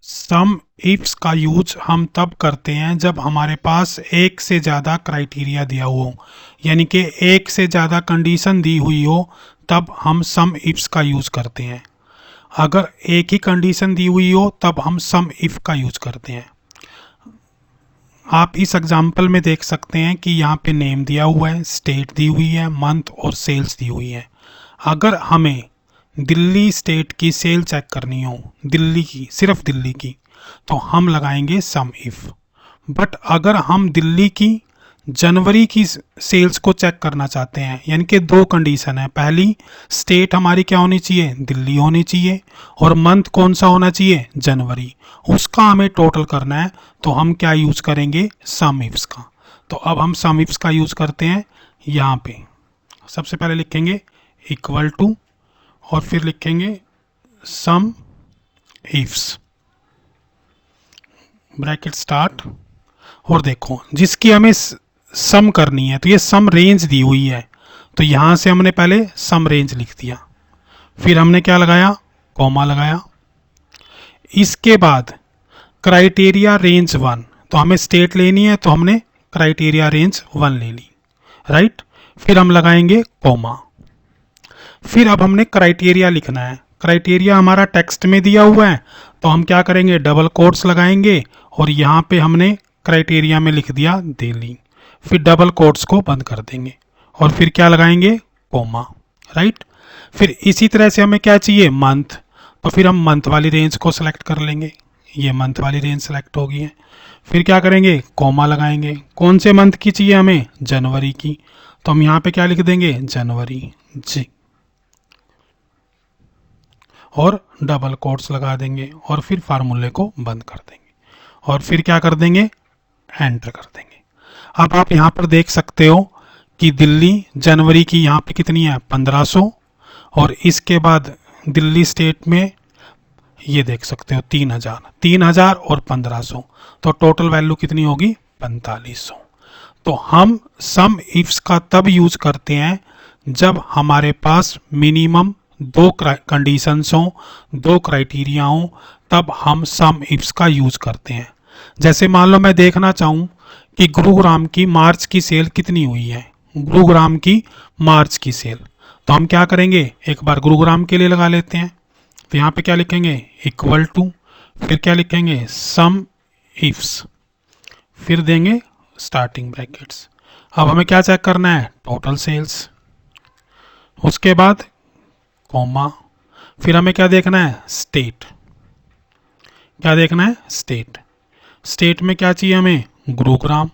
सम ifs का use हम तब करते हैं जब हमारे पास एक से ज़्यादा क्राइटेरिया दिया हुआ हो, यानी कि एक से ज़्यादा कंडीशन दी हुई हो, तब हम सम इफ्स का यूज करते हैं। अगर एक ही कंडीशन दी हुई हो तब हम सम इफ का यूज करते हैं। आप इस एग्जाम्पल में देख सकते हैं कि यहाँ पे नेम दिया हुआ है, स्टेट दी हुई है, मंथ और सेल्स दी हुई है। अगर हमें दिल्ली स्टेट की सेल चेक करनी हो, दिल्ली की, सिर्फ दिल्ली की, तो हम लगाएंगे सम इफ। बट अगर हम दिल्ली की जनवरी की सेल्स को चेक करना चाहते हैं, यानी कि दो कंडीशन है, पहली स्टेट हमारी क्या होनी चाहिए, दिल्ली होनी चाहिए, और मंथ कौन सा होना चाहिए, जनवरी, उसका हमें टोटल करना है, तो हम क्या यूज करेंगे, सम इफ्स का। तो अब हम सम इफ्स का यूज करते हैं। यहाँ पे सबसे पहले लिखेंगे इक्वल टू और फिर लिखेंगे सम इफ्स, ब्रैकेट स्टार्ट। और देखो जिसकी हमें सम करनी है, तो ये सम रेंज दी हुई है, तो यहां से हमने पहले सम रेंज लिख दिया, फिर हमने क्या लगाया, कॉमा लगाया। इसके बाद क्राइटेरिया रेंज 1, तो हमें स्टेट लेनी है, तो हमने क्राइटेरिया रेंज 1 ले ली, राइट। फिर हम लगाएंगे कॉमा। फिर अब हमने क्राइटेरिया लिखना है, क्राइटेरिया हमारा टेक्स्ट में दिया हुआ है, तो हम क्या करेंगे, डबल कोट्स लगाएंगे, और यहाँ पे हमने क्राइटेरिया में लिख दिया दिल्ली, फिर डबल कोट्स को बंद कर देंगे, और फिर क्या लगाएंगे, कोमा, राइट। फिर इसी तरह से हमें क्या चाहिए, मंथ, तो फिर हम मंथ वाली रेंज को सिलेक्ट कर लेंगे, ये मंथ वाली रेंज सेलेक्ट होगी है। फिर क्या करेंगे, कोमा लगाएंगे, कौन से मंथ की चाहिए हमें, जनवरी की, तो हम यहाँ पे क्या लिख देंगे, जनवरी जी, और डबल कोट्स लगा देंगे, और फिर फार्मूले को बंद कर देंगे, और फिर क्या कर देंगे, एंटर कर देंगे। अब आप यहाँ पर देख सकते हो कि दिल्ली जनवरी की यहाँ पे कितनी है, 1500, और इसके बाद दिल्ली स्टेट में ये देख सकते हो 3000 और 1500, तो टोटल वैल्यू कितनी होगी, 4500। तो हम सम इफ्स का तब यूज करते हैं जब हमारे पास मिनिमम दो कंडीशंस हों, दो क्राइटेरिया हों, तब हम सम इफ्स का यूज करते हैं। जैसे मान लो मैं देखना चाहूँ कि गुरुग्राम की मार्च की सेल कितनी हुई है, गुरुग्राम की मार्च की सेल, तो हम क्या करेंगे, एक बार गुरुग्राम के लिए लगा लेते हैं। तो यहाँ पे क्या लिखेंगे, इक्वल टू, फिर क्या लिखेंगे, सम इफ्स, फिर देंगे स्टार्टिंग ब्रैकेट्स। अब हमें क्या चेक करना है, टोटल सेल्स, उसके बाद कॉमा, फिर हमें क्या देखना है, स्टेट, क्या देखना है, स्टेट, स्टेट में क्या चाहिए हमें, गुरुग्राम,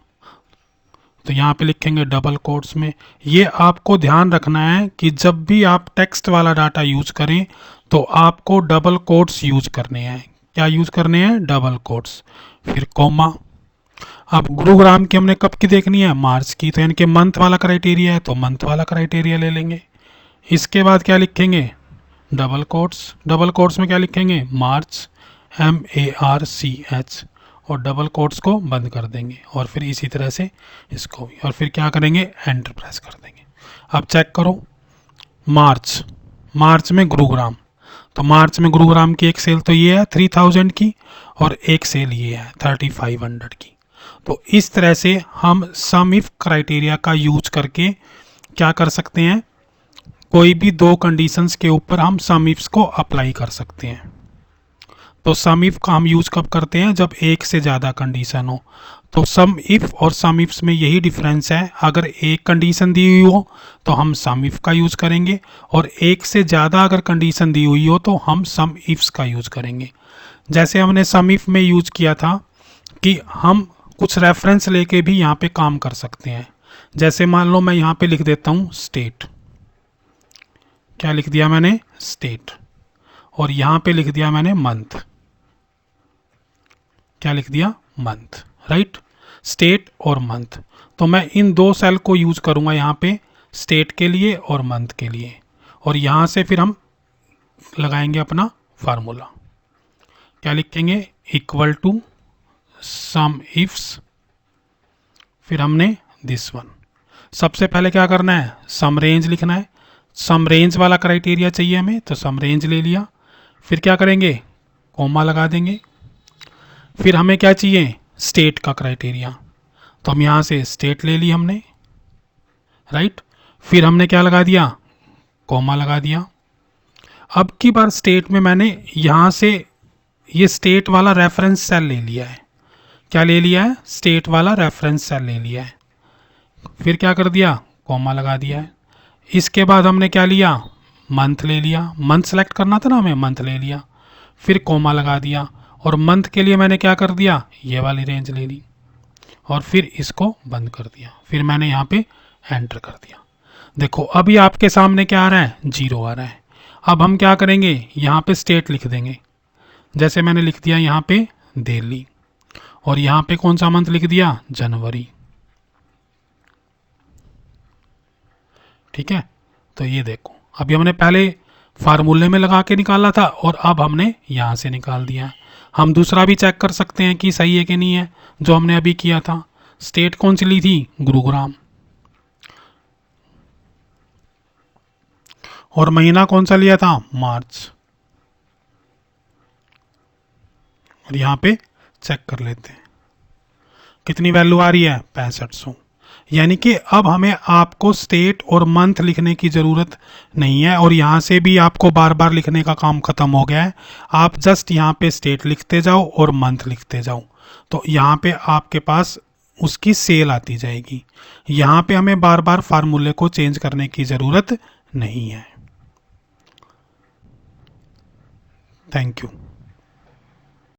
तो यहाँ पे लिखेंगे डबल कोट्स में। ये आपको ध्यान रखना है कि जब भी आप टेक्स्ट वाला डाटा यूज करें तो आपको डबल कोट्स यूज करने हैं, क्या यूज करने हैं, डबल कोट्स, फिर कॉमा। अब गुरुग्राम की हमने कब की देखनी है, मार्च की, तो यानी कि मंथ वाला क्राइटेरिया है, तो मंथ वाला क्राइटेरिया ले लेंगे। इसके बाद क्या लिखेंगे, डबल कोट्स, डबल कोट्स में क्या लिखेंगे, मार्च, MARCH, और डबल कोट्स को बंद कर देंगे, और फिर इसी तरह से इसको भी, और फिर क्या करेंगे, एंटर प्रेस कर देंगे। अब चेक करो, मार्च, मार्च में गुरुग्राम, तो मार्च में गुरुग्राम की एक सेल तो ये है 3000 की, और एक सेल ये है 3500 की। तो इस तरह से हम सम इफ क्राइटेरिया का यूज करके क्या कर सकते हैं, कोई भी दो कंडीशंस के ऊपर हम सम इफ्स को अप्लाई कर सकते हैं। तो सम इफ का हम यूज कब करते हैं, जब एक से ज़्यादा कंडीशन हो। तो सम इफ और सम इफ्स में यही डिफरेंस है, अगर एक कंडीशन दी हुई हो तो हम सम इफ का यूज करेंगे, और एक से ज़्यादा अगर कंडीशन दी हुई हो तो हम सम इफ्स का यूज करेंगे। जैसे हमने सम इफ में यूज किया था कि हम कुछ रेफरेंस लेके भी यहाँ पे काम कर सकते हैं। जैसे मान लो मैं यहाँ पे लिख देता हूँ स्टेट, क्या लिख दिया मैंने, स्टेट, और यहाँ पे लिख दिया मैंने मंथ, क्या लिख दिया, मंथ, राइट, स्टेट और मंथ। तो मैं इन दो सेल को यूज करूंगा यहाँ पे, स्टेट के लिए और मंथ के लिए, और यहाँ से फिर हम लगाएंगे अपना फार्मूला, क्या लिखेंगे, इक्वल टू सम इफ्स, फिर हमने दिस वन। सबसे पहले क्या करना है, सम रेंज लिखना है, सम रेंज वाला क्राइटेरिया चाहिए हमें, तो सम रेंज ले लिया, फिर क्या करेंगे, कोमा लगा देंगे, फिर हमें क्या चाहिए, स्टेट का क्राइटेरिया, तो हम यहाँ से स्टेट ले ली हमने, राइट। फिर हमने क्या लगा दिया, कॉमा लगा दिया। अब की बार स्टेट में मैंने यहाँ से ये स्टेट वाला रेफरेंस सेल ले लिया है। क्या ले लिया है, स्टेट वाला रेफरेंस सेल ले लिया है। फिर क्या कर दिया, कॉमा लगा दिया है। इसके बाद हमने क्या लिया, मंथ ले लिया, मंथ सेलेक्ट करना था ना हमें, मंथ ले लिया, फिर कॉमा लगा दिया, और मंथ के लिए मैंने क्या कर दिया, ये वाली रेंज ले ली, और फिर इसको बंद कर दिया। फिर मैंने यहाँ पे एंटर कर दिया। देखो अभी आपके सामने क्या आ रहा है, 0 आ रहा है। अब हम क्या करेंगे, यहाँ पे स्टेट लिख देंगे, जैसे मैंने लिख दिया यहाँ पे दिल्ली, और यहाँ पे कौन सा मंथ लिख दिया, जनवरी। ठीक है, तो ये देखो अभी हमने पहले फार्मूले में लगा के निकाला था, और अब हमने यहाँ से निकाल दिया। हम दूसरा भी चेक कर सकते हैं कि सही है कि नहीं है, जो हमने अभी किया था। स्टेट कौन सी ली थी, गुरुग्राम, और महीना कौन सा लिया था, मार्च। और यहाँ पे चेक कर लेते हैं कितनी वैल्यू आ रही है, 6500। यानी कि अब हमें आपको स्टेट और मंथ लिखने की ज़रूरत नहीं है, और यहाँ से भी आपको बार बार लिखने का काम ख़त्म हो गया है। आप जस्ट यहाँ पे स्टेट लिखते जाओ और मंथ लिखते जाओ, तो यहाँ पे आपके पास उसकी सेल आती जाएगी। यहाँ पे हमें बार बार फार्मूले को चेंज करने की ज़रूरत नहीं है। Thank you.